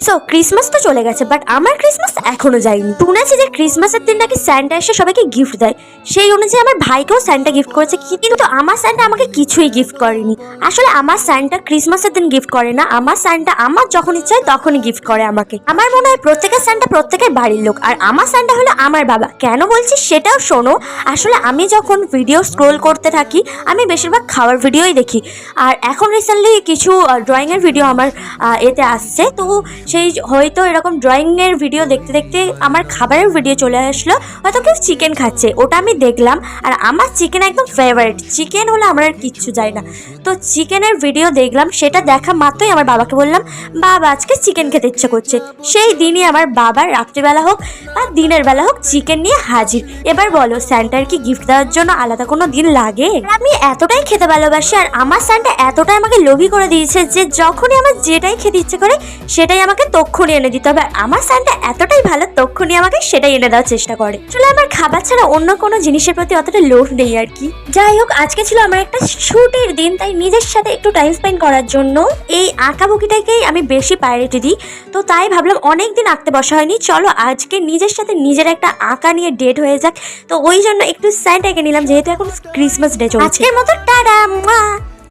So Christmas তো চলে গেছে, বাট আমার ক্রিসমাস এখনো যায়নি। শুনেছি যে ক্রিসমাসের দিন নাকি স্যান্টা এসে সবাইকে গিফট দেয়, সেই অনুযায়ী আমার ভাইকেও স্যান্টা গিফট করেছে, কিন্তু আমার স্যান্টা আমাকে কিছুই গিফট করেনি। আসলে আমার স্যান্টা ক্রিসমাসের দিন গিফট করে না, আমার স্যান্টা আমার যখন ইচ্ছা হয় তখনই গিফট করে আমাকে। আমার মনে হয় প্রত্যেকের স্যান্টা প্রত্যেকের বাড়ির লোক, আর আমার স্যান্টা হলো আমার বাবা। কেন বলছি সেটাও শোনো। আসলে আমি যখন ভিডিও স্ক্রোল করতে থাকি, আমি বেশিরভাগ খাওয়ার ভিডিওই দেখি, আর এখন রিসেন্টলি কিছু ড্রয়িংয়ের ভিডিও আমার এতে আসছে, তো সেই হয়তো এরকম ড্রয়িংয়ের ভিডিও দেখতে দেখতে আমার খাবারের ভিডিও চলে আসলো, হয়তো কেউ চিকেন খাচ্ছে, ওটা আমি দেখলাম। আর আমার চিকেন একদম ফেভারিট, চিকেন হলে আমার আর কিচ্ছু যায় না। তো চিকেনের ভিডিও দেখলাম, সেটা দেখা মাত্রই আমার বাবাকে বললাম, বাবা আজকে চিকেন খেতে ইচ্ছে করছে। সেই দিনই আমার বাবার রাত্রিবেলা হোক বা দিনের বেলা হোক চিকেন নিয়ে হাজির। এবার বলো, স্যান্টার কি গিফট দেওয়ার জন্য আলাদা কোনো দিন লাগে? আমি এতটাই খেতে ভালোবাসি, আর আমার স্যান্টা এতটাই আমাকে লোভী করে দিয়েছে যে যখনই আমার যেটাই খেতে ইচ্ছে করে সেটাই আমাকে তক্ষুনি এনে দিতে হবে। আর আমার স্যান্টা এতটাই ভালো, তক্ষুনি আমাকে সেটাই এনে দেওয়ার চেষ্টা করে। আসলে আমার খাবার ছাড়া অন্য কোনো জিনিসের প্রতি অতটা লোভ নেই আর কি। যাই হোক, আজকে ছিল আমার একটা ছুটির দিন, তাই নিজের সাথে একটু টাইম স্পেন্ড করার জন্য এই আঁকাবুকিটাকেই আমি বেশি প্রায়োরিটি দিই। তো তাই ভাবলাম অনেক দিন আঁকতে বসা হয়নি, চলো আজকে নিজের সাথে নিজের একটা আঁকা নিয়ে ডেট হয়ে যাক। তো ওই জন্য একটু স্যান্টাকে নিলাম, যেহেতু এখন ক্রিসমাস ডে চলছে। আজকের মতো টাটা।